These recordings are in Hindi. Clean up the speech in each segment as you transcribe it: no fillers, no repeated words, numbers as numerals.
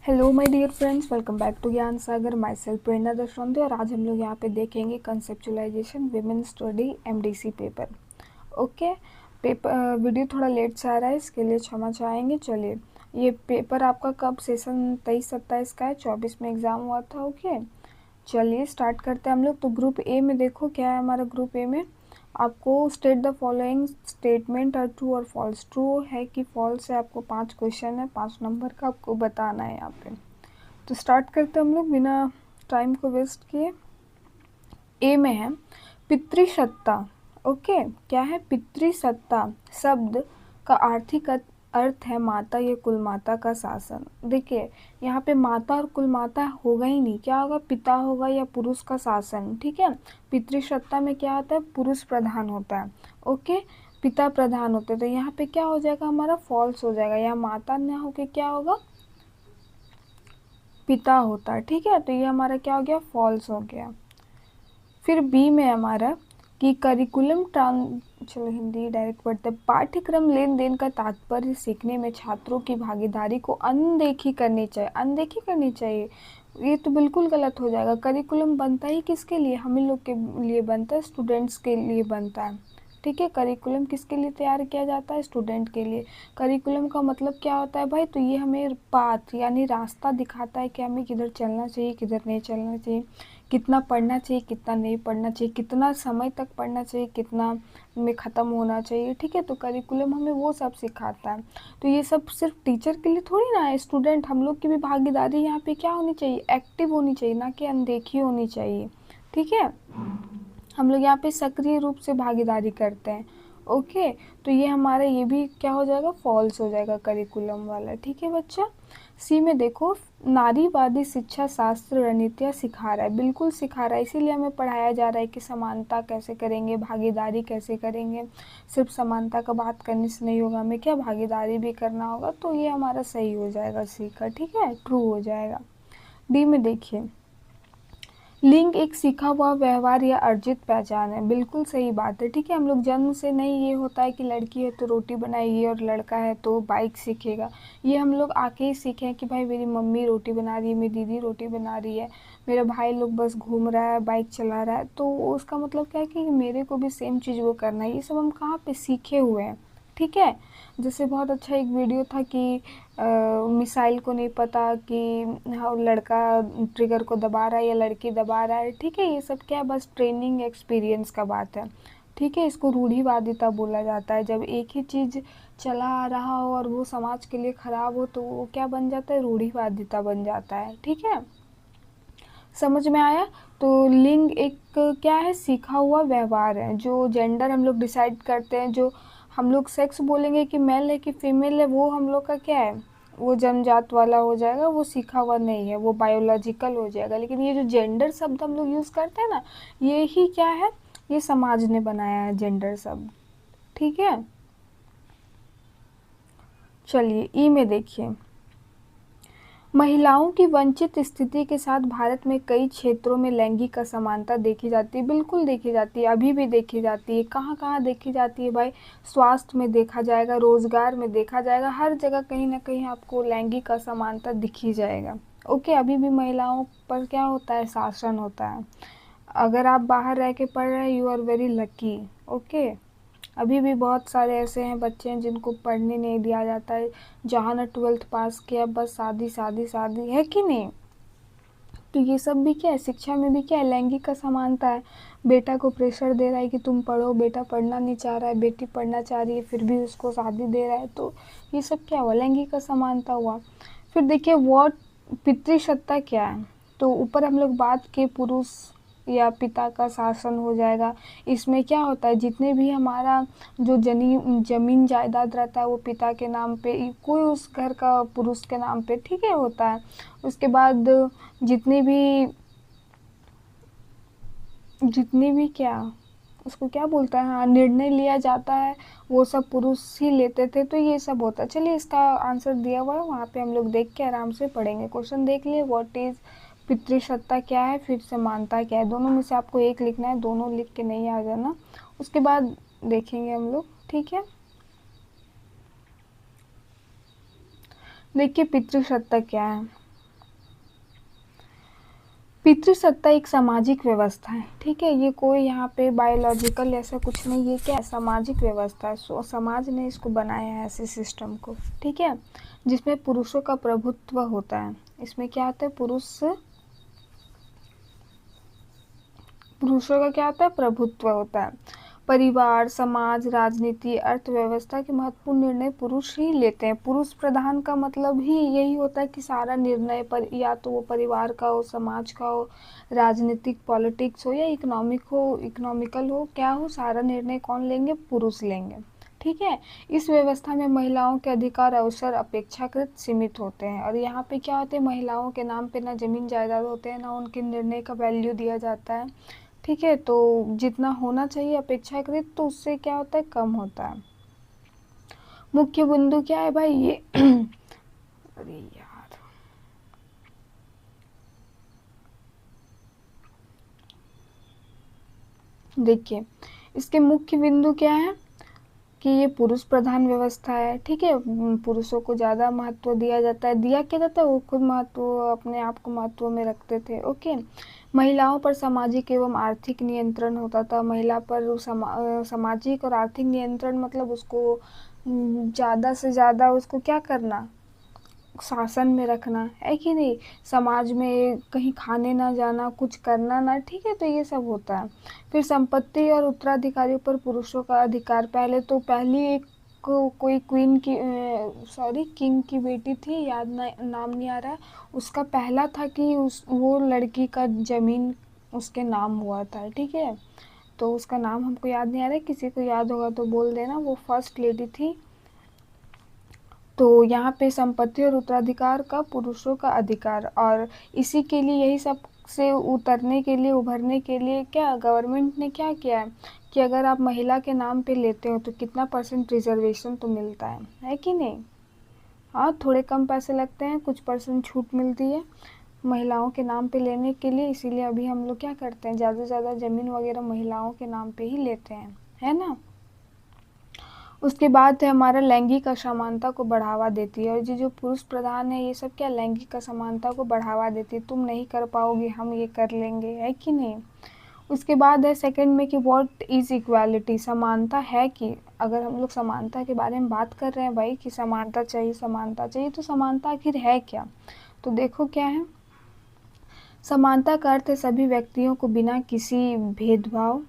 Hello my dear friends, welcome back to Gyan Sagar. My self प्रेरणा दशरंती और आज हम लोग यहाँ पे देखेंगे conceptualisation women study MDC paper. Okay, paper video थोड़ा लेट से आ रहा है, इसके लिए क्षमा चाहेंगे। चलिए, ये पेपर आपका कब सेशन 23-27 का है, 24 में एग्ज़ाम हुआ था। ओके, चलिए स्टार्ट करते हैं हम लोग। तो ग्रुप ए में देखो क्या है हमारा। ग्रुप ए में आपको स्टेट द फॉलोइंग स्टेटमेंट और ट्रू और फॉल्स। ट्रू है कि फॉल्स है, आपको 5 क्वेश्चन है, 5 नंबर का आपको बताना है यहाँ पे। तो स्टार्ट करते हैं हम लोग बिना टाइम को वेस्ट किए। ए में है पितृसत्ता। ओके, क्या है पितृसत्ता? शब्द का आर्थिक अर्थ है माता या कुलमाता का शासन। देखिए यहाँ पे माता और कुलमाता होगा ही नहीं, क्या होगा? पिता होगा या पुरुष का शासन। ठीक है, पितृसत्ता में क्या होता है? पुरुष प्रधान होता है। ओके, पिता प्रधान होते हैं। तो यहाँ पे क्या हो जाएगा हमारा? फॉल्स हो जाएगा। यहाँ माता न होके क्या होगा? पिता होता है। ठीक है, तो ये हमारा क्या हो गया? फॉल्स हो गया। फिर बी में हमारा कि करिकुलम चलो हिंदी डायरेक्ट पढ़ते। पाठ्यक्रम लेन देन का तात्पर्य सीखने में छात्रों की भागीदारी को अनदेखी करनी चाहिए। अनदेखी करनी चाहिए, ये तो बिल्कुल गलत हो जाएगा। करिकुलम बनता ही किसके लिए? हम ही लोग के लिए बनता है, स्टूडेंट्स के लिए बनता है। ठीक है, करिकुलम किसके लिए तैयार किया जाता है? स्टूडेंट के लिए। करिकुलम का मतलब क्या होता है भाई? तो ये हमें पाथ यानी रास्ता दिखाता है कि हमें किधर चलना चाहिए, किधर नहीं चलना चाहिए, कितना पढ़ना चाहिए, कितना नहीं पढ़ना चाहिए, कितना समय तक पढ़ना चाहिए, कितना में ख़त्म होना चाहिए। ठीक है, तो करिकुलम हमें वो सब सिखाता है। तो ये सब सिर्फ टीचर के लिए थोड़ी ना है, स्टूडेंट हम लोग की भी भागीदारी यहाँ पे क्या होनी चाहिए? एक्टिव होनी चाहिए, ना कि अनदेखी होनी चाहिए। ठीक है, हम लोग यहाँ पे सक्रिय रूप से भागीदारी करते हैं। ओके, तो ये हमारा ये भी क्या हो जाएगा? फॉल्स हो जाएगा करिकुलम वाला। ठीक है बच्चा। सी में देखो नारीवादी शिक्षा शास्त्र रणनीतियाँ सिखा रहा है। बिल्कुल सिखा रहा है, इसीलिए हमें पढ़ाया जा रहा है कि समानता कैसे करेंगे, भागीदारी कैसे करेंगे। सिर्फ समानता का बात करने से नहीं होगा, हमें क्या भागीदारी भी करना होगा। तो ये हमारा सही हो जाएगा सी का। ठीक है, ट्रू हो जाएगा। डी में देखिए लिंग एक सीखा हुआ व्यवहार या अर्जित पहचान है। बिल्कुल सही बात है। ठीक है, हम लोग जन्म से नहीं ये होता है कि लड़की है तो रोटी बनाएगी और लड़का है तो बाइक सीखेगा। ये हम लोग आके ही सीखे हैं कि भाई मेरी मम्मी रोटी बना रही है, मेरी दीदी रोटी बना रही है, मेरा भाई लोग बस घूम रहा है, बाइक चला रहा है, तो उसका मतलब क्या है कि मेरे को भी सेम चीज़ वो करना है। ये सब हम कहाँ पे सीखे हुए हैं। ठीक है, जैसे बहुत अच्छा एक वीडियो था कि मिसाइल को नहीं पता कि हाँ लड़का ट्रिगर को दबा रहा है या लड़की दबा रहा है। ठीक है, ये सब क्या है? बस ट्रेनिंग एक्सपीरियंस का बात है। ठीक है, इसको रूढ़िवादिता बोला जाता है। जब एक ही चीज़ चला आ रहा हो और वो समाज के लिए ख़राब हो तो वो क्या बन जाता है? रूढ़िवादिता बन जाता है। ठीक है, समझ में आया? तो लिंग एक क्या है? सीखा हुआ व्यवहार है। जो जेंडर हम लोग डिसाइड करते हैं, जो हम लोग सेक्स बोलेंगे कि मेल है कि फीमेल है, वो हम लोग का क्या है? वो जन्मजात वाला हो जाएगा, वो सीखा हुआ नहीं है, वो बायोलॉजिकल हो जाएगा। लेकिन ये जो जेंडर शब्द हम लोग यूज़ करते हैं ना, ये ही क्या है? ये समाज ने बनाया है जेंडर शब्द। ठीक है, चलिए ई में देखिए महिलाओं की वंचित स्थिति के साथ भारत में कई क्षेत्रों में लैंगिक असमानता देखी जाती है। बिल्कुल देखी जाती है, अभी भी देखी जाती है। कहाँ कहाँ देखी जाती है भाई? स्वास्थ्य में देखा जाएगा, रोजगार में देखा जाएगा, हर जगह कहीं ना कहीं आपको लैंगिक असमानता दिखी जाएगा। ओके, अभी भी महिलाओं पर क्या होता है? शासन होता है। अगर आप बाहर रह के पढ़ रहे हैं, you are very lucky. Okay, अभी भी बहुत सारे ऐसे हैं बच्चे हैं जिनको पढ़ने नहीं दिया जाता है। जहाँ ना 12th पास किया बस शादी शादी शादी, है कि नहीं? तो ये सब भी क्या है? शिक्षा में भी क्या है? लैंगिक असमानता है। बेटा को प्रेशर दे रहा है कि तुम पढ़ो, बेटा पढ़ना नहीं चाह रहा है, बेटी पढ़ना चाह रही है, फिर भी उसको शादी दे रहा है। तो ये सब क्या हुआ? लैंगिक असमानता हुआ। फिर देखिए वॉट पितृसत्ता क्या है? तो ऊपर हम लोग बात के पुरुष या पिता का शासन हो जाएगा। इसमें क्या होता है? जितने भी हमारा जो जमीन जायदाद रहता है वो पिता के नाम पे, कोई उस घर का पुरुष के नाम पे, ठीक है, होता है। उसके बाद जितनी भी क्या उसको क्या बोलता है, हाँ, निर्णय लिया जाता है, वो सब पुरुष ही लेते थे। तो ये सब होता है। चलिए इसका आंसर दिया हुआ है, वहाँ पे हम लोग देख के आराम से पढ़ेंगे। क्वेश्चन देख लिए, व्हाट इज पितृसत्ता क्या है, फिर समानता क्या है। दोनों में से आपको एक लिखना है, दोनों लिख के नहीं आ जाना। उसके बाद देखेंगे हम लोग। ठीक है, देखिए पितृसत्ता क्या है। पितृसत्ता एक सामाजिक व्यवस्था है, ठीक है। ये कोई यहाँ पे बायोलॉजिकल ऐसा कुछ नहीं, ये क्या है, सामाजिक व्यवस्था है। समाज ने इसको बनाया है ऐसे सिस्टम को, ठीक है, जिसमें पुरुषों का प्रभुत्व होता है। इसमें क्या होता है, पुरुषों का क्या होता है, प्रभुत्व होता है। परिवार, समाज, राजनीति, अर्थव्यवस्था के महत्वपूर्ण निर्णय पुरुष ही लेते हैं। पुरुष प्रधान का मतलब ही यही होता है कि सारा निर्णय पर, या तो वो परिवार का हो, समाज का हो, राजनीतिक पॉलिटिक्स हो या इकोनॉमिकल हो, क्या हो, सारा निर्णय कौन लेंगे, पुरुष लेंगे, ठीक है। इस व्यवस्था में महिलाओं के अधिकार अवसर अपेक्षाकृत सीमित होते हैं, और यहाँ पे क्या होते हैं, महिलाओं के नाम पे ना जमीन जायदाद होते हैं, ना उनके निर्णय का वैल्यू दिया जाता है, ठीक है। तो जितना होना चाहिए अपेक्षाकृत, तो उससे क्या होता है, कम होता है। मुख्य बिंदु क्या है भाई, ये अरे यार, देखिए इसके मुख्य बिंदु क्या है कि ये पुरुष प्रधान व्यवस्था है, ठीक है। पुरुषों को ज़्यादा महत्व दिया जाता है, दिया क्या जाता है, वो खुद महत्व, अपने आप को महत्व में रखते थे, ओके। महिलाओं पर सामाजिक एवं आर्थिक नियंत्रण होता था। महिला पर सामाजिक और आर्थिक नियंत्रण मतलब उसको ज़्यादा से ज़्यादा उसको क्या करना, शासन में रखना, है कि नहीं। समाज में कहीं खाने ना जाना, कुछ करना ना, ठीक है, तो ये सब होता है। फिर संपत्ति और उत्तराधिकारियों पर पुरुषों का अधिकार। पहले तो पहली एक कोई क्वीन की, सॉरी, किंग की बेटी थी, नाम नहीं आ रहा है उसका, पहला था कि वो लड़की का जमीन उसके नाम हुआ था, ठीक है। तो उसका नाम हमको याद नहीं आ रहा है, किसी को याद होगा तो बोल देना, वो फर्स्ट लेडी थी। तो यहाँ पे संपत्ति और उत्तराधिकार का पुरुषों का अधिकार, और इसी के लिए, यही सब से उतरने के लिए, उभरने के लिए क्या गवर्नमेंट ने क्या किया है कि अगर आप महिला के नाम पे लेते हो तो कितना % रिजर्वेशन तो मिलता है कि नहीं। हाँ, थोड़े कम पैसे लगते हैं, कुछ % छूट मिलती है महिलाओं के नाम पे लेने के लिए। इसीलिए अभी हम लोग क्या करते हैं, ज़्यादा से ज़्यादा ज़मीन वगैरह महिलाओं के नाम पे ही लेते हैं, है ना। उसके बाद है हमारा लैंगिक असमानता को बढ़ावा देती है, और ये जो पुरुष प्रधान है ये सब क्या लैंगिक असमानता को बढ़ावा देती है। तुम नहीं कर पाओगे, हम ये कर लेंगे, है कि नहीं। उसके बाद है सेकंड में कि व्हाट इज इक्वालिटी, समानता है कि, अगर हम लोग समानता के बारे में बात कर रहे हैं भाई कि समानता चाहिए, समानता चाहिए, तो समानता आखिर है क्या। तो देखो क्या है, समानता का अर्थ है सभी व्यक्तियों को बिना किसी भेदभाव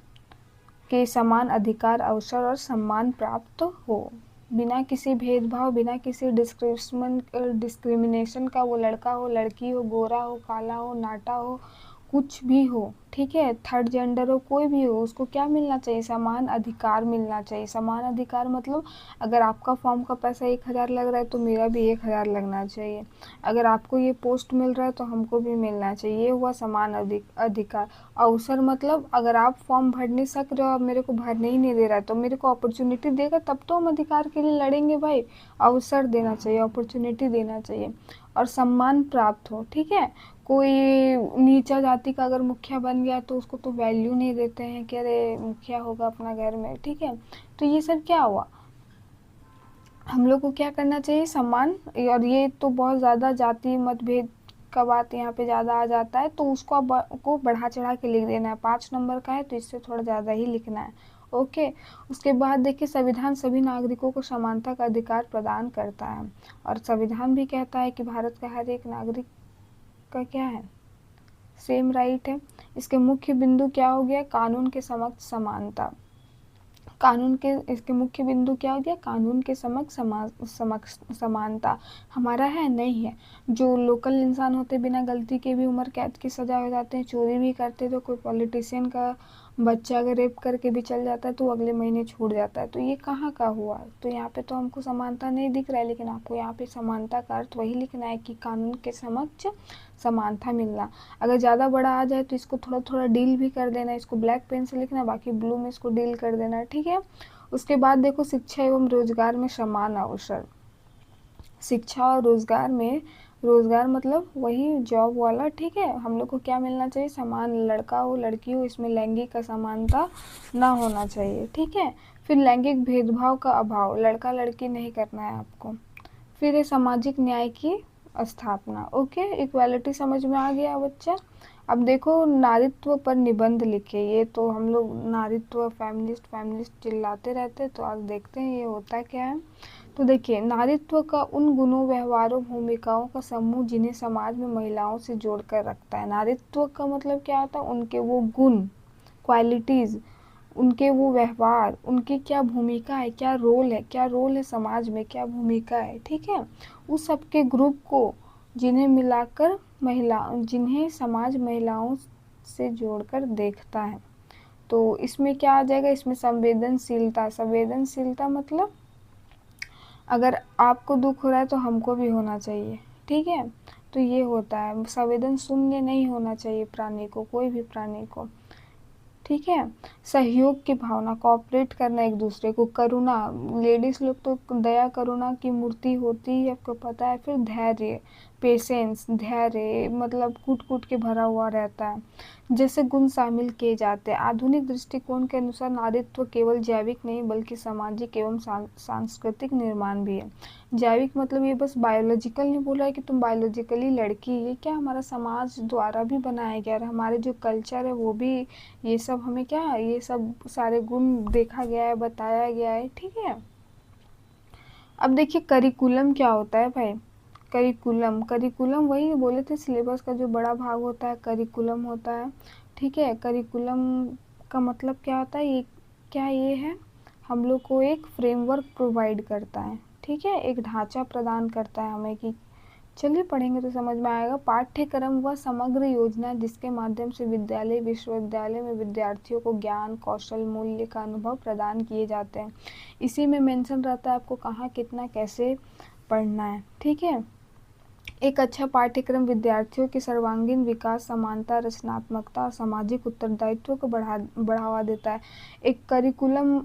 के समान अधिकार, अवसर और सम्मान प्राप्त हो। बिना किसी भेदभाव, बिना किसी डिस्क्रिमिनेशन का, वो लड़का हो, लड़की हो, गोरा हो, काला हो, नाटा हो, कुछ भी हो, ठीक है, थर्ड जेंडर हो, कोई भी हो, उसको क्या मिलना चाहिए, समान अधिकार मिलना चाहिए। समान अधिकार मतलब अगर आपका फॉर्म का पैसा 1000 लग रहा है तो मेरा भी 1000 लगना चाहिए। अगर आपको ये पोस्ट मिल रहा है तो हमको भी मिलना चाहिए, ये हुआ समान अधिकार। अवसर मतलब अगर आप फॉर्म भर नहीं सक रहे हो, आप मेरे को भरने ही नहीं दे रहा है, तो मेरे को अपॉर्चुनिटी देगा तब तो हम अधिकार के लिए लड़ेंगे भाई। अवसर देना चाहिए, अपॉर्चुनिटी देना चाहिए, और सम्मान प्राप्त हो, ठीक है। कोई नीचा जाति का अगर मुखिया बन गया तो उसको तो वैल्यू नहीं देते हैं कि अरे मुखिया होगा अपना घर में, ठीक है। तो ये सब क्या हुआ, हम लोग को क्या करना चाहिए, सम्मान। और ये तो बहुत ज़्यादा जाति मतभेद का बात यहाँ पे ज़्यादा आ जाता है, तो उसको को बढ़ा चढ़ा के लिख देना है। 5 नंबर का है तो इससे थोड़ा ज़्यादा ही लिखना है, ओके। उसके बाद देखिए, संविधान सभी नागरिकों को समानता का अधिकार प्रदान करता है, और संविधान भी कहता है कि भारत का हर एक नागरिक का क्या है, सेम राइट है। इसके मुख्य बिंदु क्या हो गया, कानून के समक्ष समानता। कानून के, इसके मुख्य बिंदु क्या हो गया, कानून के समक्ष समानता। हमारा है नहीं है, जो लोकल इंसान होते बिना गलती के भी उम्र कैद की सजा हो जाते हैं, चोरी भी करते तो कोई पॉलिटिशियन का बच्चा अगर रेप करके भी चल जाता है तो अगले महीने छूट जाता है। तो ये कहाँ का हुआ, तो यहाँ पे तो हमको समानता नहीं दिख रहा है, लेकिन आपको यहाँ पे समानता का अर्थ वही लिखना है कि कानून के समक्ष समानता मिलना। अगर ज़्यादा बड़ा आ जाए तो इसको थोड़ा थोड़ा डील भी कर देना, इसको ब्लैक पेन से लिखना, बाकी ब्लू में इसको डील कर देना, ठीक है। उसके बाद देखो, शिक्षा एवं रोजगार में समान अवसर। शिक्षा और रोजगार में, रोजगार मतलब वही जॉब वाला, ठीक है। हम लोग को क्या मिलना चाहिए, समान, लड़का हो लड़की हो, इसमें लैंगिक असमानता ना होना चाहिए, ठीक है। फिर लैंगिक भेदभाव का अभाव, लड़का लड़की नहीं करना है आपको। फिर है सामाजिक न्याय की स्थापना। ओके, इक्वालिटी समझ में आ गया बच्चा। अब देखो, नारीत्व पर निबंध लिखे। ये तो हम लोग नारीत्व फेमिनिस्ट फेमिनिस्ट चिल्लाते रहते, तो आज देखते हैं ये होता क्या है। तो देखिए, नारीत्व का उन गुणों, व्यवहारों, भूमिकाओं का समूह जिन्हें समाज में महिलाओं से जोड़कर रखता है। नारीत्व का मतलब क्या होता है? उनके वो गुण, क्वालिटीज़, उनके वो व्यवहार, उनकी क्या भूमिका है, क्या रोल है, क्या रोल है समाज में, क्या भूमिका है, ठीक है। उस सबके ग्रुप को जिन्हें मिलाकर जिन्हें समाज महिलाओं से जोड़कर देखता है। तो इसमें क्या आ जाएगा? इसमें संवेदनशीलता। संवेदनशीलता मतलब अगर आपको दुख हो रहा है तो हमको भी होना चाहिए, ठीक है। तो ये होता है, संवेदन शून्य नहीं होना चाहिए प्राणी को, कोई भी प्राणी को, ठीक है। सहयोग की भावना, कोऑपरेट करना एक दूसरे को, करुणा, लेडीज लोग तो दया करुणा की मूर्ति होती है, आपको पता है। फिर धैर्य, पेशेंस, धैर्य मतलब कूट कूट के भरा हुआ रहता है, जैसे गुण शामिल किए जाते हैं। आधुनिक दृष्टिकोण के अनुसार नारीत्व केवल जैविक नहीं बल्कि सामाजिक एवं सांस्कृतिक निर्माण भी है। जैविक मतलब ये बस बायोलॉजिकल नहीं बोल रहा है कि तुम बायोलॉजिकली लड़की, ये क्या हमारा समाज द्वारा भी बनाया गया है, हमारे जो कल्चर है वो भी, ये सब हमें क्या, ये सब सारे गुण देखा गया है, बताया गया है, ठीक है। अब देखिए, करिकुलम क्या होता है भाई? करिकुलम, करिकुलम वही बोले थे, सिलेबस का जो बड़ा भाग होता है करिकुलम होता है, ठीक है। करिकुलम का मतलब क्या होता है? ये क्या ये है, हम लोग को एक फ्रेमवर्क प्रोवाइड करता है, ठीक है, एक ढांचा प्रदान करता है हमें कि चलिए पढ़ेंगे तो समझ में आएगा। पाठ्यक्रम वह समग्र योजना जिसके माध्यम से विद्यालय विश्वविद्यालय में विद्यार्थियों को ज्ञान, कौशल, मूल्य का अनुभव प्रदान किए जाते हैं। इसी में मेंशन रहता है आपको कहाँ कितना कैसे पढ़ना है, ठीक है। एक अच्छा पाठ्यक्रम विद्यार्थियों के सर्वांगीण विकास, समानता, रचनात्मकता और सामाजिक उत्तरदायित्व को बढ़ावा देता है। एक करिकुलम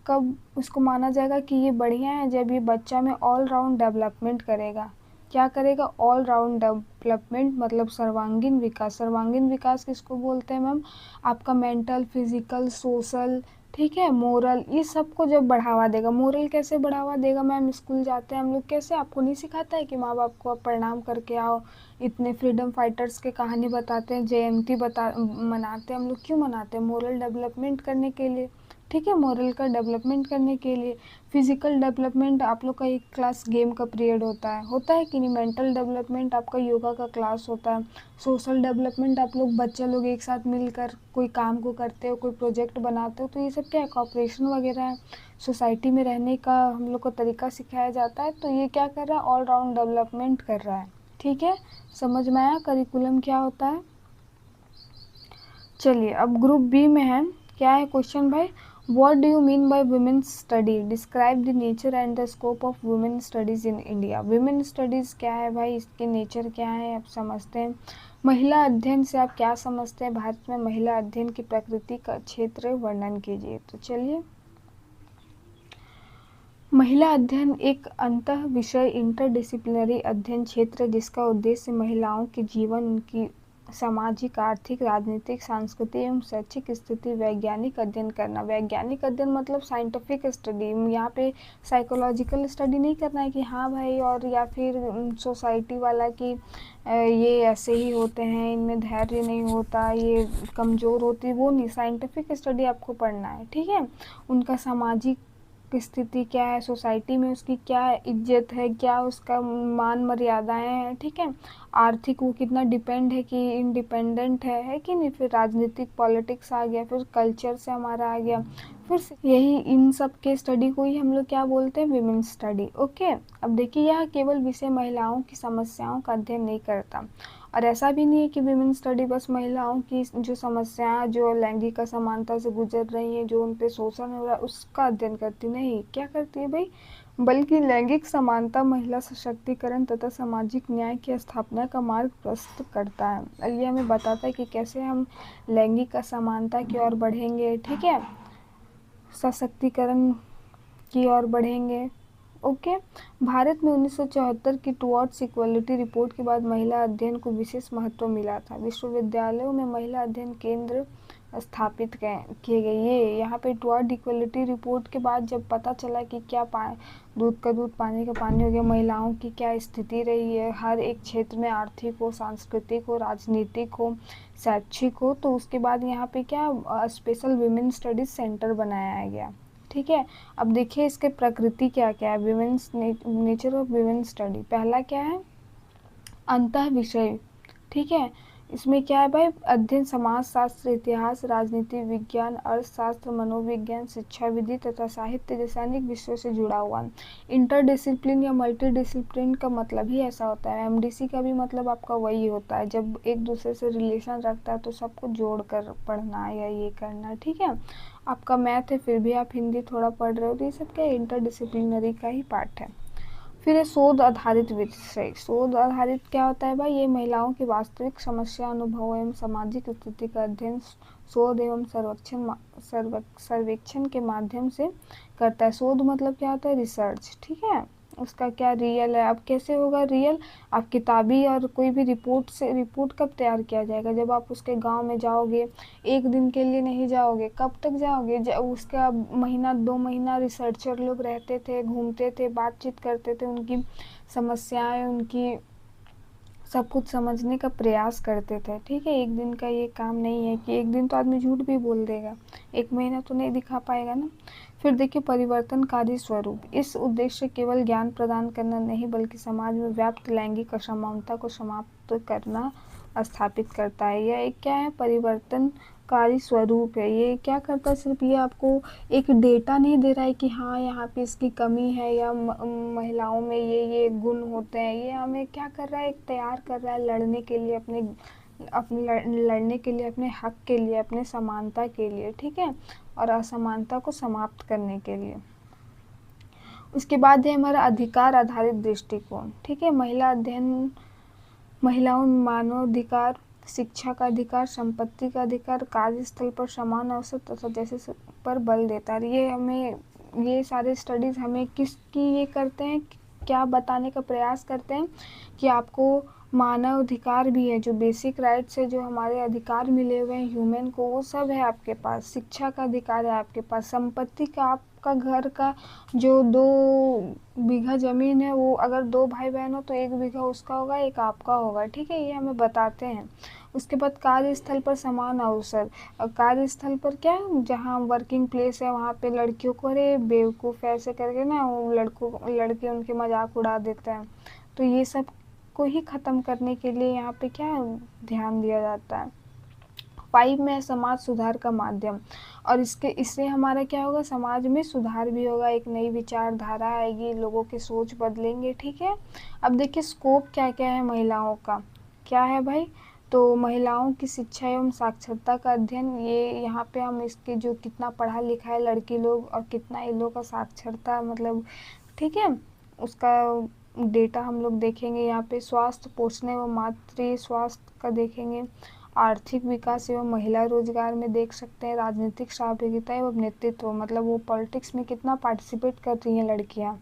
कब उसको माना जाएगा कि ये बढ़िया है? जब ये बच्चा में ऑल राउंड डेवलपमेंट करेगा। क्या करेगा? ऑल राउंड डेवलपमेंट मतलब सर्वांगीण विकास। सर्वांगीण विकास किसको बोलते हैं मैम? आपका मेंटल, फिजिकल, सोशल, ठीक है, मोरल, ये सब को जब बढ़ावा देगा। मोरल कैसे बढ़ावा देगा मैम? स्कूल जाते हैं हम लोग, कैसे आपको नहीं सिखाता है कि माँ बाप को आप प्रणाम करके आओ, इतने फ्रीडम फाइटर्स के कहानी बताते हैं, जयंती मनाते हैं हम लोग, क्यों मनाते हैं? मोरल डेवलपमेंट करने के लिए, ठीक है, मोरल का डेवलपमेंट करने के लिए। फिजिकल डेवलपमेंट आप लोग का एक क्लास गेम का पीरियड होता है कि नहीं? मेंटल डेवलपमेंट आपका योगा का क्लास होता है। सोशल डेवलपमेंट आप लोग बच्चे लोग एक साथ मिलकर कोई काम को करते हो, कोई प्रोजेक्ट बनाते हो, तो ये सब क्या है? कॉपरेशन वगैरह है। सोसाइटी में रहने का हम लोग को तरीका सिखाया जाता है। तो ये क्या कर रहा है? ऑल राउंड डेवलपमेंट कर रहा है, ठीक है। समझ में आया करिकुलम क्या होता है? चलिए, अब ग्रुप बी में है, क्या है क्वेश्चन भाई? What do you mean by women's study? Describe the nature and the scope of women studies in India. Women studies क्या है भाई? इसके नेचर क्या है आप समझते हैं। महिला अध्ययन से आप क्या समझते हैं? भारत में महिला अध्ययन की प्रकृति का क्षेत्र वर्णन कीजिए। तो चलिए, महिला अध्ययन एक अंतः विषय इंटरडिसिप्लिनरी अध्ययन क्षेत्र है जिसका उद्देश्य महिलाओं के जीवन, उनकी सामाजिक, आर्थिक, राजनीतिक, सांस्कृतिक एवं शैक्षिक स्थिति वैज्ञानिक अध्ययन करना। वैज्ञानिक अध्ययन मतलब साइंटिफिक स्टडी। यहाँ पे साइकोलॉजिकल स्टडी नहीं करना है कि हाँ भाई, और या फिर सोसाइटी वाला कि ये ऐसे ही होते हैं, इनमें धैर्य नहीं होता, ये कमज़ोर होती है, वो नहीं। साइंटिफिक स्टडी आपको पढ़ना है, ठीक है। उनका सामाजिक स्थिति क्या है, सोसाइटी में उसकी क्या इज्जत है, क्या उसका मान मर्यादाएं हैं, ठीक है। आर्थिक वो कितना डिपेंड है कि इंडिपेंडेंट है कि नहीं। फिर राजनीतिक, पॉलिटिक्स आ गया, फिर कल्चर से हमारा आ गया, फिर यही इन सब के स्टडी को ही हम लोग क्या बोलते हैं? Women study, okay. अब देखिए, यह केवल विषय महिलाओं की समस्याओं का अध्ययन नहीं करता, और ऐसा भी नहीं है कि विमेन स्टडी बस महिलाओं की जो समस्याएं, जो लैंगिक असमानता से गुजर रही हैं, जो उन पे शोषण हो रहा है, उसका अध्ययन करती नहीं। क्या करती है भाई? बल्कि लैंगिक समानता, महिला सशक्तिकरण तथा सामाजिक न्याय की स्थापना का मार्ग प्रशस्त करता है। और ये हमें बताता है कि कैसे हम लैंगिक असमानता की ओर बढ़ेंगे, ठीक है, सशक्तिकरण की ओर बढ़ेंगे, ओके। भारत में 1974 की टुवर्ड्स इक्वलिटी रिपोर्ट के बाद महिला अध्ययन को विशेष महत्व मिला था। विश्वविद्यालयों में महिला अध्ययन केंद्र स्थापित किए गए। ये यहाँ पे टुवर्ड इक्वलिटी रिपोर्ट के बाद जब पता चला कि क्या दूध का दूध पानी का पानी हो गया, महिलाओं की क्या स्थिति रही है हर एक क्षेत्र में, आर्थिक हो, सांस्कृतिक हो, राजनीतिक हो, शैक्षिक हो, तो उसके बाद यहाँ पे क्या स्पेशल विमेन स्टडीज सेंटर बनाया गया। ठीक है, अब देखिए इसके प्रकृति क्या क्या है। Women's nature of women study, पहला क्या है, अंतः विषय। ठीक है, इसमें क्या है भाई, अध्ययन समाज शास्त्र, इतिहास, राजनीति विज्ञान, अर्थशास्त्र, मनोविज्ञान, शिक्षा विधि तथा साहित्य जैसे अनेक विषयों से जुड़ा हुआ। इंटरडिसिप्लिन या मल्टीडिसिप्लिन का मतलब ही ऐसा होता है। एमडीसी का भी मतलब आपका वही होता है, जब एक दूसरे से रिलेशन रखता है तो सबको जोड़ कर पढ़ना या ये करना। ठीक है, आपका मैथ है फिर भी आप हिंदी थोड़ा पढ़ रहे हो, तो ये सब क्या इंटरडिसिप्लिनरी का ही पार्ट है। फिर है शोध आधारित विषय। शोध आधारित क्या होता है भाई, ये महिलाओं की वास्तविक समस्या, अनुभव एवं सामाजिक स्थिति का अध्ययन शोध एवं सर्वेक्षण के माध्यम से करता है। शोध मतलब क्या होता है, रिसर्च। ठीक है, उसका क्या रियल है। अब कैसे होगा रियल, आप किताबी और कोई भी रिपोर्ट से, रिपोर्ट कब तैयार किया जाएगा, जब आप उसके गांव में जाओगे, एक दिन के लिए नहीं जाओगे, कब तक जाओगे, उसका महीना 2 महीना रिसर्चर लोग रहते थे, घूमते थे, बातचीत करते थे, उनकी समस्याएं, उनकी सब कुछ समझने का प्रयास करते थे। ठीक है, एक दिन का ये काम नहीं है कि एक दिन तो आदमी झूठ भी बोल देगा, 1 महीना तो नहीं दिखा पाएगा ना। फिर देखिए परिवर्तनकारी स्वरूप, इस उद्देश्य केवल ज्ञान प्रदान करना नहीं बल्कि समाज में व्याप्त लैंगिक असमानता को समाप्त करना स्थापित करता है। यह एक क्या है, परिवर्तनकारी स्वरूप है। ये क्या करता है, सिर्फ ये आपको एक डेटा नहीं दे रहा है कि हाँ यहाँ पे इसकी कमी है या महिलाओं में ये गुण होते हैं, ये हमें क्या कर रहा है, एक तैयार कर रहा है लड़ने के लिए, लड़ने के लिए, अपने हक के लिए, अपने समानता के लिए। ठीक है, और असमानता को समाप्त करने के लिए। उसके बाद है हमारा अधिकार आधारित दृष्टिकोण। ठीक है, महिला अध्ययन, महिलाओं में मानवाधिकार, शिक्षा का अधिकार, संपत्ति का अधिकार, कार्यस्थल पर समान अवसर तथा जैसे पर बल देता है। ये हमें, ये सारे स्टडीज हमें किसकी ये करते हैं, क्या बताने का प्रयास करते हैं कि आपको मानव अधिकार भी है, जो बेसिक राइट्स है, जो हमारे अधिकार मिले हुए हैं ह्यूमन को, वो सब है आपके पास। शिक्षा का अधिकार है आपके पास, संपत्ति का, आपका घर का जो 2 बीघा ज़मीन है, वो अगर 2 भाई बहन हो तो 1 बीघा उसका होगा, एक आपका होगा। ठीक है, ये हमें बताते हैं। उसके बाद कार्यस्थल पर समान अवसर। कार्यस्थल पर क्या, जहाँ वर्किंग प्लेस है वहाँ पे लड़कियों को, अरे बेवकूफ़ ऐसे करके ना वो लड़के उनके मजाक उड़ा देते हैं, तो ये सब को ही ख़त्म करने के लिए यहाँ पे क्या ध्यान दिया जाता है। 5 में समाज सुधार का माध्यम, और इससे हमारा क्या होगा, समाज में सुधार भी होगा, एक नई विचारधारा आएगी, लोगों के सोच बदलेंगे। ठीक है, अब देखिए स्कोप क्या क्या है महिलाओं का, क्या है भाई, तो महिलाओं की शिक्षा एवं साक्षरता का अध्ययन। ये यहाँ पे हम इसके जो कितना पढ़ा लिखा है लड़की लोग और कितना इन लोग का साक्षरता मतलब, ठीक है, उसका डेटा हम लोग देखेंगे। यहाँ पे स्वास्थ्य, पोषण एवं मातृ स्वास्थ्य का देखेंगे। आर्थिक विकास एवं महिला रोजगार में देख सकते हैं। राजनीतिक सहभागिता एवं नेतृत्व, मतलब वो पॉलिटिक्स में कितना पार्टिसिपेट कर रही हैं लड़कियाँ,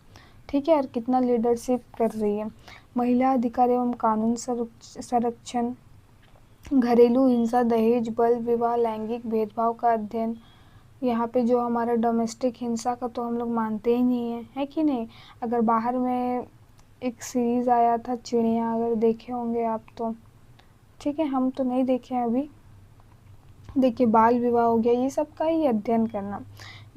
ठीक है, और कितना लीडरशिप कर रही है। महिला अधिकार एवं कानून संरक्षण, घरेलू हिंसा, दहेज, बाल विवाह, लैंगिक भेदभाव का अध्ययन। यहाँ पे जो हमारा डोमेस्टिक हिंसा का तो हम लोग मानते ही नहीं है कि नहीं। अगर बाहर में एक सीरीज़ आया था चिड़िया, अगर देखे होंगे आप तो, ठीक है, हम तो नहीं देखे हैं अभी। देखिए बाल विवाह हो गया, ये सब का ही अध्ययन करना।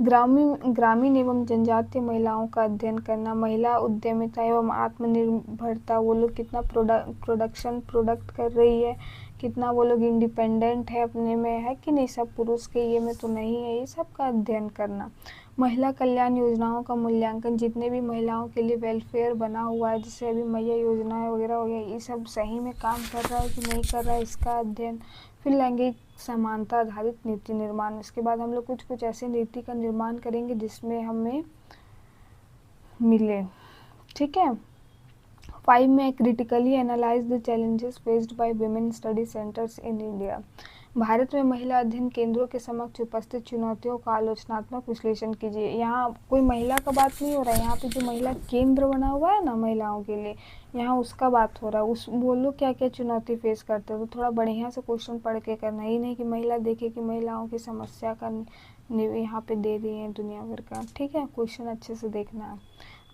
ग्रामीण एवं जनजातीय महिलाओं का अध्ययन करना। महिला उद्यमिता एवं आत्मनिर्भरता, वो लोग कितना प्रोडक्ट कर रही है, कितना वो लोग इंडिपेंडेंट है अपने में, है कि नहीं, सब पुरुष के ये में तो नहीं है, ये सब का अध्ययन करना। महिला कल्याण योजनाओं का मूल्यांकन, जितने भी महिलाओं के लिए वेलफेयर बना हुआ है, जैसे अभी मैया योजना वगैरह हो गया, ये सब सही में काम कर रहा है कि नहीं कर रहा है, इसका अध्ययन। फिर लैंगिक समानता आधारित नीति निर्माण। इसके बाद हम लोग कुछ ऐसे नीति का निर्माण करेंगे जिसमें हमें मिले, ठीक है। 5 में critically analyse the challenges faced by women study centres in India. Bharat में महिला अध्ययन केंद्रों के समक्ष उपस्थित चुनौतियों का आलोचनात्मक विश्लेषण कीजिए। यहाँ कोई महिला का बात नहीं हो रहा है, यहाँ पे जो महिला केंद्र बना हुआ है ना महिलाओं के लिए, यहाँ उसका बात हो रहा है। उस वो लोग क्या क्या चुनौती फेस करते हैं, तो थोड़ा बढ़िया से क्वेश्चन पढ़ के करना, ही नहीं कि महिला देखे कि महिलाओं की समस्या का यहाँ पे दे दी है दुनिया भर का। ठीक है, क्वेश्चन अच्छे से देखना है।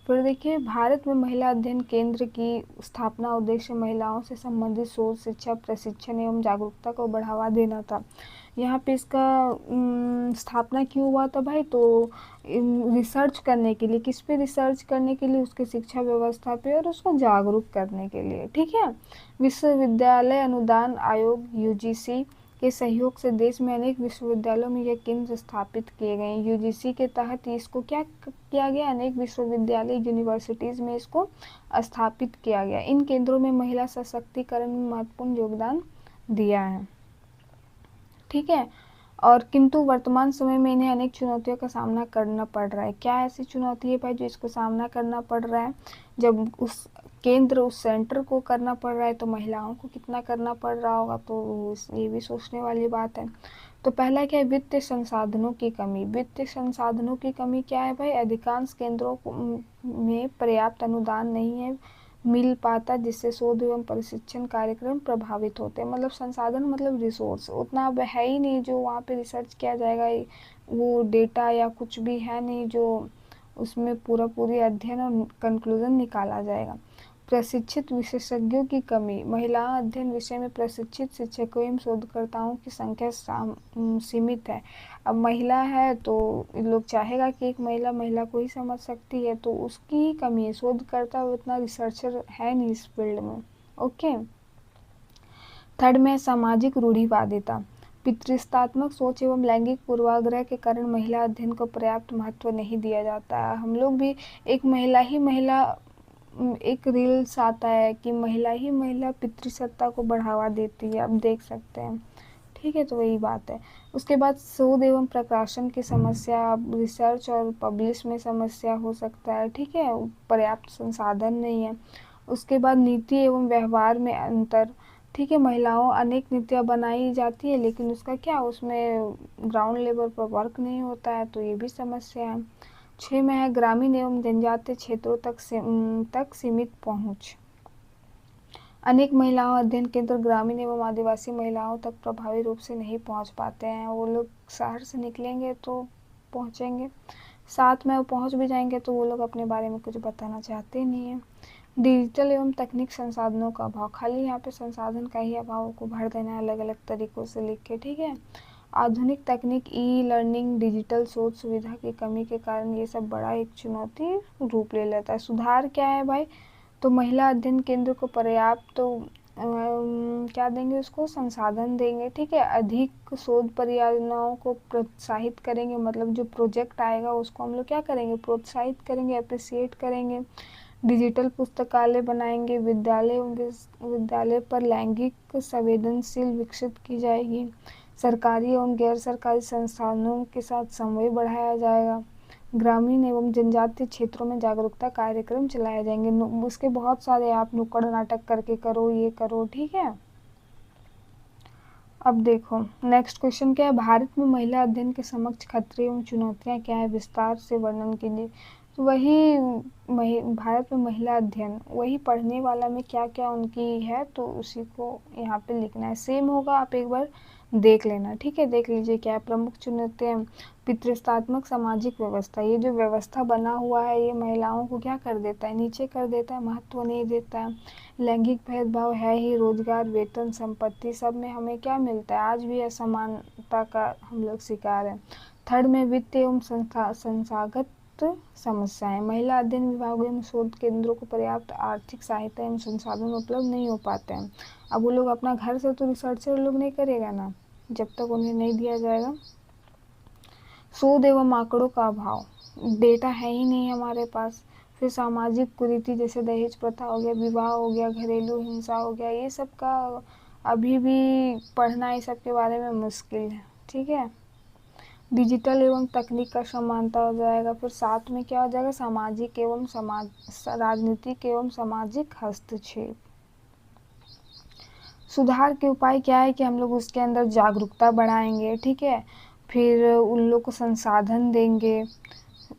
फिर देखिए, भारत में महिला अध्ययन केंद्र की स्थापना उद्देश्य महिलाओं से संबंधित शोध, शिक्षा, प्रशिक्षण एवं जागरूकता को बढ़ावा देना था। यहाँ पे इसका स्थापना क्यों हुआ था भाई, तो रिसर्च करने के लिए। किस पे रिसर्च करने के लिए, उसके शिक्षा व्यवस्था पे और उसको जागरूक करने के लिए। ठीक है, विश्वविद्यालय अनुदान आयोग यूजीसी के सहयोग से देश में अनेक विश्वविद्यालयों में यह केंद्र स्थापित किए गए हैं। यूजीसी के तहत इसको क्या किया गया, अनेक विश्वविद्यालय यूनिवर्सिटीज़ में इसको स्थापित किया गया। इन केंद्रों में महिला सशक्तिकरण में महत्वपूर्ण योगदान दिया है। ठीक है, और किंतु वर्तमान समय में इन्हें अनेक चुनौतियों का सामना करना पड़ रहा है। क्या ऐसी चुनौती है भाई जो इसको सामना करना पड़ रहा है? जब उस केंद्र, उस सेंटर को करना पड़ रहा है तो महिलाओं को कितना करना पड़ रहा होगा, तो ये भी सोचने वाली बात है। तो पहला क्या है, वित्तीय संसाधनों की कमी। वित्तीय संसाधनों की कमी क्या है भाई, अधिकांश केंद्रों में पर्याप्त अनुदान नहीं है मिल पाता, जिससे शोध एवं प्रशिक्षण कार्यक्रम प्रभावित होते हैं। मतलब संसाधन मतलब रिसोर्स उतना अब है ही नहीं जो वहाँ पे रिसर्च किया जाएगा, वो डेटा या कुछ भी है नहीं जो उसमें पूरी अध्ययन और कंक्लूजन निकाला जाएगा। प्रशिक्षित विशेषज्ञों की कमी। महिला अध्ययन विषय में प्रशिक्षित शिक्षकों एवं शोधकर्ताओं की संख्या सीमित है। अब महिला है तो लोग चाहेगा कि एक महिला को ही समझ सकती है, तो उसकी ही कमी है। शोधकर्ता उतना रिसर्चर है नहीं इस फील्ड में। ओके, थर्ड में सामाजिक रूढ़िवादिता। पितृसत्तात्मक सोच एवं लैंगिक पूर्वाग्रह के कारण महिला अध्ययन को पर्याप्त महत्व नहीं दिया जाता है। हम लोग भी एक रील्स आता है कि महिला ही महिला पितृसत्ता को बढ़ावा देती है, अब देख सकते हैं। ठीक है, तो वही बात है। उसके बाद शोध एवं प्रकाशन की समस्या, रिसर्च और पब्लिश में समस्या हो सकता है। ठीक है, पर्याप्त संसाधन नहीं है। उसके बाद नीति एवं व्यवहार में अंतर। ठीक है, महिलाओं अनेक नीतियाँ बनाई जाती है लेकिन उसका क्या, उसमें ग्राउंड लेवल पर वर्क नहीं होता है, तो ये भी समस्या है। 6 में है ग्रामीण एवं जनजातीय क्षेत्रों तक सीमित पहुँच। अनेक महिलाओं अध्ययन केंद्र ग्रामीण एवं आदिवासी महिलाओं तक प्रभावी रूप से नहीं पहुंच पाते हैं। वो लोग शहर से निकलेंगे तो पहुंचेंगे, साथ में वो पहुंच भी जाएंगे तो वो लोग अपने बारे में कुछ बताना चाहते नहीं हैं। डिजिटल एवं तकनीक संसाधनों का अभाव। खाली यहाँ पे संसाधन का ही अभाव को भर देना है अलग अलग तरीकों से लिख के। ठीक है, आधुनिक तकनीक, ई लर्निंग, डिजिटल शोध सुविधा की कमी के कारण ये सब बड़ा एक चुनौती रूप ले लेता है। सुधार क्या है भाई, तो महिला अध्ययन केंद्र को पर्याप्त तो क्या देंगे, उसको संसाधन देंगे। ठीक है, अधिक शोध परियोजनाओं को प्रोत्साहित करेंगे, मतलब जो प्रोजेक्ट आएगा उसको हम लोग क्या करेंगे, प्रोत्साहित करेंगे, अप्रिसिएट करेंगे। डिजिटल पुस्तकालय बनाएंगे। विद्यालय पर लैंगिक संवेदनशील विकसित की जाएगी। सरकारी एवं गैर सरकारी संस्थानों के साथ समन्वय बढ़ाया जाएगा। ग्रामीण एवं जनजातीय क्षेत्रों में जागरूकता कार्यक्रम चलाए जाएंगे। उसके बहुत सारे आप नुक्कड़ नाटक करके करो, ये करो। ठीक है, अब देखो नेक्स्ट क्वेश्चन क्या है, भारत में महिला अध्ययन के समक्ष खतरे एवं चुनौतियां क्या है, विस्तार से वर्णन कीजिए। तो वही भारत में महिला अध्ययन, वही पढ़ने वाला में क्या क्या उनकी है तो उसी को यहाँ पे लिखना है। सेम होगा, आप एक बार देख लेना। ठीक है, देख लीजिए क्या है। प्रमुख चुनौतियां, पितृसत्तात्मक सामाजिक व्यवस्था। ये जो व्यवस्था बना हुआ है ये महिलाओं को क्या कर देता है, नीचे कर देता है, महत्व नहीं देता है। लैंगिक भेदभाव है ही, रोजगार, वेतन, संपत्ति सब में हमें क्या मिलता है, आज भी असमानता का हम लोग शिकार हैं। थर्ड में वित्त एवं संस्थागत समस्याएं। महिला अध्ययन विभागों एवं शोध केंद्रों को पर्याप्त आर्थिक सहायता एवं संसाधन उपलब्ध नहीं हो पाते हैं। अब वो लोग अपना घर से तो रिसर्चर लोग नहीं करेगा ना, जब तक उन्हें नहीं दिया जाएगा। शोध एवं आंकड़ों का अभाव, डेटा है ही नहीं हमारे पास। फिर सामाजिक कुरीति जैसे दहेज प्रथा हो गया, विवाह हो गया, घरेलू हिंसा हो गया, ये सब का अभी भी पढ़ना इस सब के बारे में मुश्किल है। ठीक है, डिजिटल एवं तकनीक का समानता हो जाएगा। फिर साथ में क्या हो जाएगा, सामाजिक एवं राजनीतिक एवं सामाजिक हस्तक्षेप। सुधार के उपाय क्या है कि हम लोग उसके अंदर जागरूकता बढ़ाएंगे, ठीक है। फिर उन लोग को संसाधन देंगे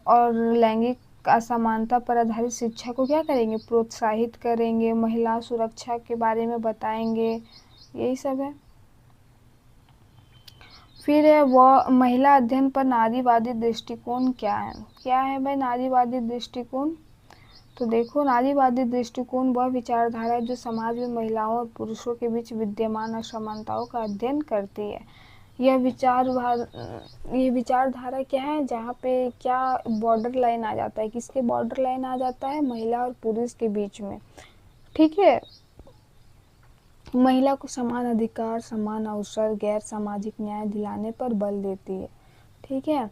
और लैंगिक असमानता पर आधारित शिक्षा को क्या करेंगे, प्रोत्साहित करेंगे, महिला सुरक्षा के बारे में बताएंगे, यही सब है। फिर है वह महिला अध्ययन पर नारीवादी दृष्टिकोण क्या है भाई नारीवादी दृष्टिकोण। तो देखो, नारीवादी दृष्टिकोण वह विचारधारा है जो समाज में महिलाओं और पुरुषों के बीच विद्यमान असमानताओं का अध्ययन करती है। यह विचारधारा क्या है, जहाँ पे क्या बॉर्डर लाइन आ जाता है, किसके बॉर्डर लाइन आ जाता है, महिला और पुरुष के बीच में, ठीक है। महिला को समान अधिकार, समान अवसर, गैर सामाजिक न्याय दिलाने पर बल देती है, ठीक है।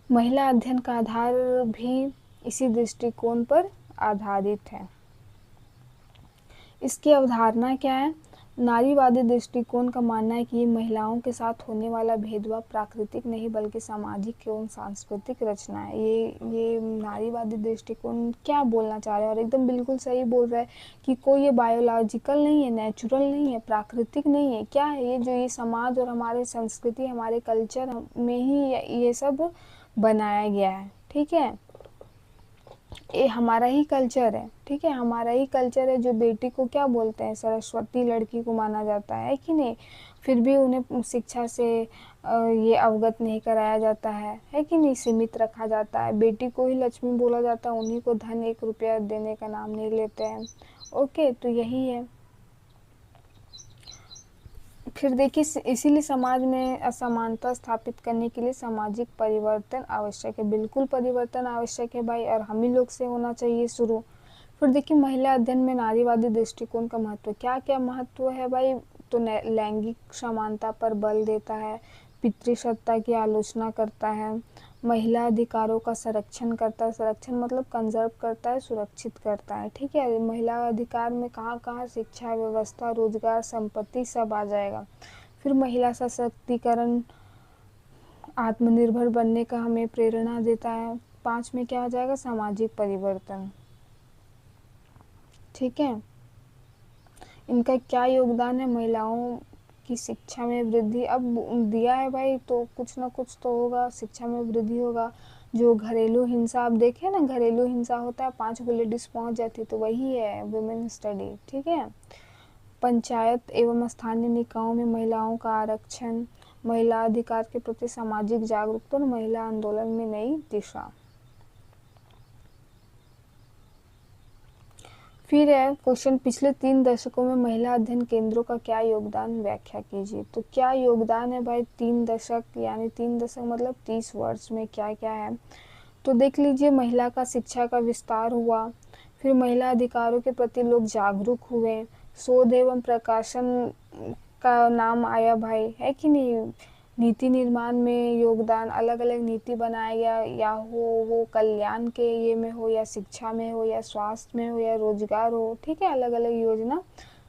महिला अध्ययन का आधार भी इसी दृष्टिकोण पर आधारित है। इसकी अवधारणा क्या है, नारीवादी दृष्टिकोण का मानना है कि ये महिलाओं के साथ होने वाला भेदभाव प्राकृतिक नहीं बल्कि सामाजिक एवं सांस्कृतिक रचना है। ये नारीवादी दृष्टिकोण क्या बोलना चाह रहा है, और एकदम बिल्कुल सही बोल रहा है कि कोई ये बायोलॉजिकल नहीं है, नेचुरल नहीं है, प्राकृतिक नहीं है, क्या है ये, जो ये समाज और हमारे संस्कृति, हमारे कल्चर में ही ये सब बनाया गया है, ठीक है। ये हमारा ही कल्चर है, ठीक है, हमारा ही कल्चर है। जो बेटी को क्या बोलते हैं, सरस्वती लड़की को माना जाता है कि नहीं, फिर भी उन्हें शिक्षा से ये अवगत नहीं कराया जाता है कि नहीं, सीमित रखा जाता है। बेटी को ही लक्ष्मी बोला जाता है, उन्हीं को धन 1 रुपया देने का नाम नहीं लेते हैं। ओके, तो यही है। फिर देखिए, इसीलिए समाज में असमानता स्थापित करने के लिए सामाजिक परिवर्तन आवश्यक है। बिल्कुल परिवर्तन आवश्यक है भाई, और हम ही लोग से होना चाहिए शुरू। फिर देखिए, महिला अध्ययन में नारीवादी दृष्टिकोण का महत्व, क्या क्या महत्व है भाई। तो लैंगिक समानता पर बल देता है, पितृसत्ता की आलोचना करता है, महिला अधिकारों का संरक्षण करता है, संरक्षण मतलब कंजर्व करता है, सुरक्षित करता है, ठीक है। महिला अधिकार में कहाँ कहाँ, शिक्षा, व्यवस्था, रोजगार, संपत्ति सब आ जाएगा। फिर महिला सशक्तिकरण आत्मनिर्भर बनने का हमें प्रेरणा देता है। 5 में क्या आ जाएगा, सामाजिक परिवर्तन, ठीक है। इनका क्या योगदान है, महिलाओं की शिक्षा में वृद्धि। अब दिया है भाई तो कुछ ना कुछ तो होगा, शिक्षा में वृद्धि होगा। जो घरेलू हिंसा आप देखें ना, घरेलू हिंसा होता है, 5 को लेडीज पहुंच जाती, तो वही है वुमेन स्टडी, ठीक है। पंचायत एवं स्थानीय निकायों में महिलाओं का आरक्षण, महिला अधिकार के प्रति सामाजिक जागरूकता और महिला आंदोलन में नई दिशा। फिर है क्वेश्चन, पिछले 3 दशकों में महिला अध्ययन केंद्रों का क्या योगदान, व्याख्या कीजिए। तो क्या योगदान है भाई 3 दशक, यानी 3 दशक मतलब 30 वर्ष में क्या क्या है। तो देख लीजिए, महिला का शिक्षा का विस्तार हुआ, फिर महिला अधिकारों के प्रति लोग जागरूक हुए, शोध एवं प्रकाशन का नाम आया भाई, है कि नहीं। नीति निर्माण में योगदान, अलग अलग नीति बनाया गया, या हो वो कल्याण के ये में हो, या शिक्षा में हो, या स्वास्थ्य में हो, या रोजगार हो, ठीक है, अलग अलग योजना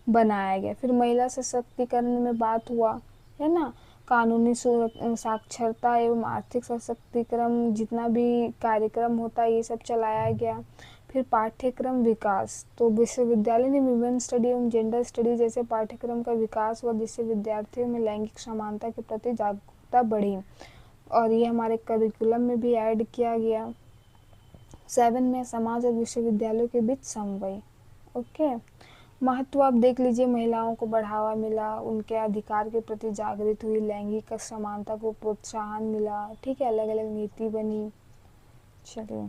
बनाया गया। फिर महिला सशक्तिकरण में बात हुआ, है ना, कानूनी साक्षरता एवं आर्थिक सशक्तिकरण, जितना भी कार्यक्रम होता है ये सब चलाया गया। फिर पाठ्यक्रम विकास, तो विश्वविद्यालय ने विमेन स्टडी एवं जेंडर स्टडी जैसे पाठ्यक्रम का विकास हुआ, जिससे विद्यार्थियों में लैंगिक समानता के प्रति जागरूकता बढ़ी, और ये हमारे करिकुलम में भी ऐड किया गया। 7 में समाज और विश्वविद्यालयों के बीच समन्वय। ओके, महत्व आप देख लीजिए, महिलाओं को बढ़ावा मिला, उनके अधिकार के प्रति जागृत हुई, लैंगिक समानता को प्रोत्साहन मिला, ठीक है, अलग अलग नीति बनी। चलिए,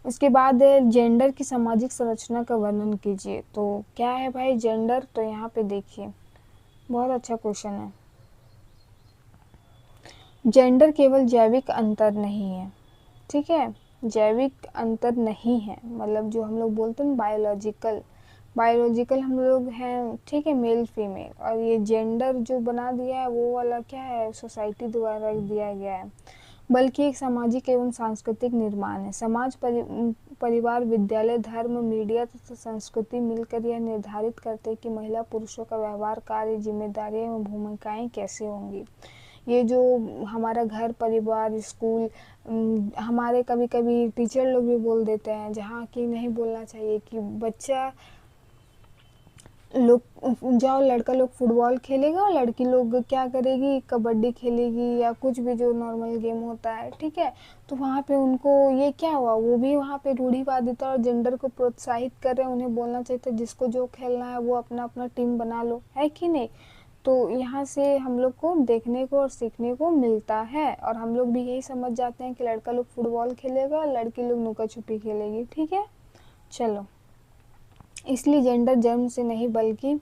उसके बाद जेंडर की सामाजिक संरचना का वर्णन कीजिए। तो क्या है भाई जेंडर, तो यहाँ पे देखिए, बहुत अच्छा क्वेश्चन है। जेंडर केवल जैविक अंतर नहीं है, ठीक है, जैविक अंतर नहीं है, मतलब जो हम लोग बोलते हैं बायोलॉजिकल हम लोग हैं, ठीक है, मेल फीमेल, और ये जेंडर जो बना दिया है वो वाला क्या है, सोसाइटी द्वारा दिया गया है, बल्कि एक सामाजिक एवं सांस्कृतिक निर्माण है। समाज, परिवार, विद्यालय, धर्म, मीडिया तथा संस्कृति मिलकर यह निर्धारित करते हैं कि महिला पुरुषों का व्यवहार, कार्य, जिम्मेदारियां एवं भूमिकाएं कैसे होंगी। ये जो हमारा घर परिवार स्कूल, हमारे कभी कभी टीचर लोग भी बोल देते हैं, जहाँ कि नहीं बोलना चाहिए, कि बच्चा लोग जाओ लड़का लोग फुटबॉल खेलेगा और लड़की लोग क्या करेगी, कबड्डी खेलेगी या कुछ भी जो नॉर्मल गेम होता है, ठीक है। तो वहाँ पे उनको ये क्या हुआ, वो भी वहाँ पे रूढ़िवादिता और जेंडर को प्रोत्साहित कर रहे हैं। उन्हें बोलना चाहिए था जिसको जो खेलना है वो अपना अपना टीम बना लो, है कि नहीं। तो यहाँ से हम लोग को देखने को और सीखने को मिलता है, और हम लोग भी यही समझ जाते हैं कि लड़का लोग फुटबॉल खेलेगा, लड़की लोग लुका छुपी खेलेगी, ठीक है। चलो, इसलिए जेंडर जन्म से नहीं बल्कि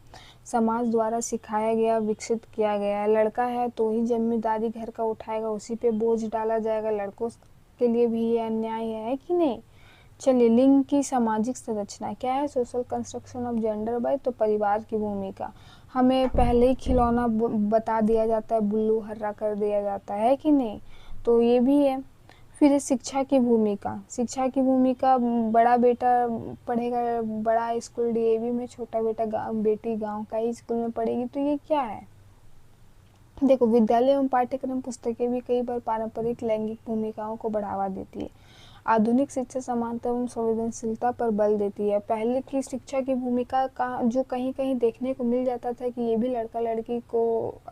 समाज द्वारा सिखाया गया, विकसित किया गया है। लड़का है तो ही जिम्मेदारी घर का उठाएगा, उसी पे बोझ डाला जाएगा। लड़कों के लिए भी ये अन्याय है कि नहीं। चलिए, लिंग की सामाजिक संरचना क्या है, social construction of gender by, तो परिवार की भूमिका हमें पहले ही खिलौना बता दिया जाता है, बुल्लू हर्रा कर दिया जाता है कि नहीं, तो ये भी है। फिर शिक्षा की भूमिका, शिक्षा की भूमिका बड़ा बेटा पढ़ेगा बड़ा स्कूल डीएवी में, छोटा बेटी गांव का ही स्कूल में पढ़ेगी, तो ये क्या है। देखो, विद्यालय एवं पाठ्यक्रम पुस्तकें भी कई बार पारंपरिक लैंगिक भूमिकाओं को बढ़ावा देती है। आधुनिक शिक्षा समानता एवं संवेदनशीलता पर बल देती है। पहले की शिक्षा की भूमिका का जो कहीं कहीं देखने को मिल जाता था कि ये भी लड़का लड़की को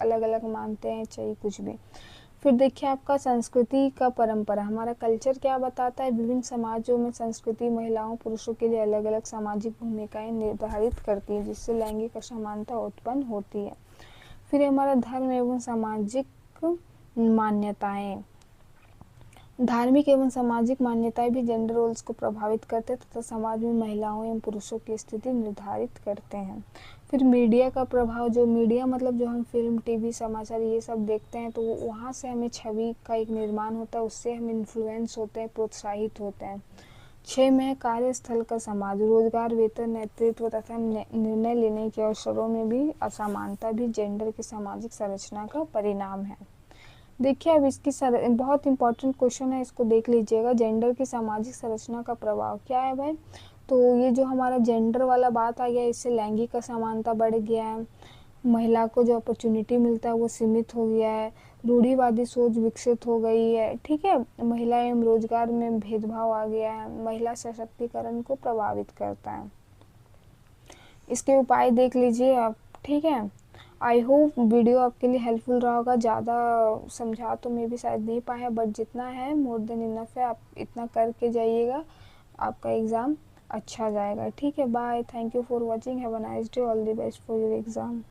अलग अलग मानते हैं, चाहिए कुछ भी। फिर देखिए आपका संस्कृति का परंपरा, हमारा कल्चर क्या बताता है, विभिन्न समाजों में संस्कृति महिलाओं पुरुषों के लिए अलग अलग सामाजिक भूमिकाएं निर्धारित करती है, जिससे लैंगिक असमानता उत्पन्न होती है। फिर हमारा धर्म एवं सामाजिक मान्यताएं, धार्मिक एवं सामाजिक मान्यताएं भी जेंडर रोल्स को प्रभावित करते तथा समाज में महिलाओं एवं पुरुषों की स्थिति निर्धारित करते हैं। फिर मीडिया का प्रभाव, जो मीडिया मतलब जो हम फिल्म टीवी समाचार ये सब देखते हैं, तो वहाँ से हमें छवि का एक निर्माण होता है, उससे हम इन्फ्लुएंस होते हैं, प्रोत्साहित होते हैं। 6 में कार्यस्थल का समाज, रोजगार, वेतन, नेतृत्व तथा निर्णय लेने के अवसरों में भी असमानता भी जेंडर की सामाजिक संरचना का परिणाम है। देखिए अब इसकी बहुत इंपॉर्टेंट क्वेश्चन है, इसको देख लीजिएगा। जेंडर की सामाजिक संरचना का प्रभाव क्या है भाई, तो ये जो हमारा जेंडर वाला बात आ गया, इससे लैंगिक असमानता बढ़ गया है, महिला को जो अपॉर्चुनिटी मिलता है वो सीमित हो गया है, रूढ़िवादी सोच विकसित हो गई है, ठीक है, महिला एवं रोजगार में भेदभाव आ गया है, महिला सशक्तिकरण को प्रभावित करता है। इसके उपाय देख लीजिए आप, ठीक है। आई होप वीडियो आपके लिए हेल्पफुल रहा होगा। ज़्यादा समझा तो मैं भी शायद नहीं पाया, बट जितना है मोर देन इनफ है, आप इतना करके जाइएगा, आपका एग्ज़ाम अच्छा जाएगा, ठीक है। Bye, thank you for watching, have a nice day, all the best for your exam.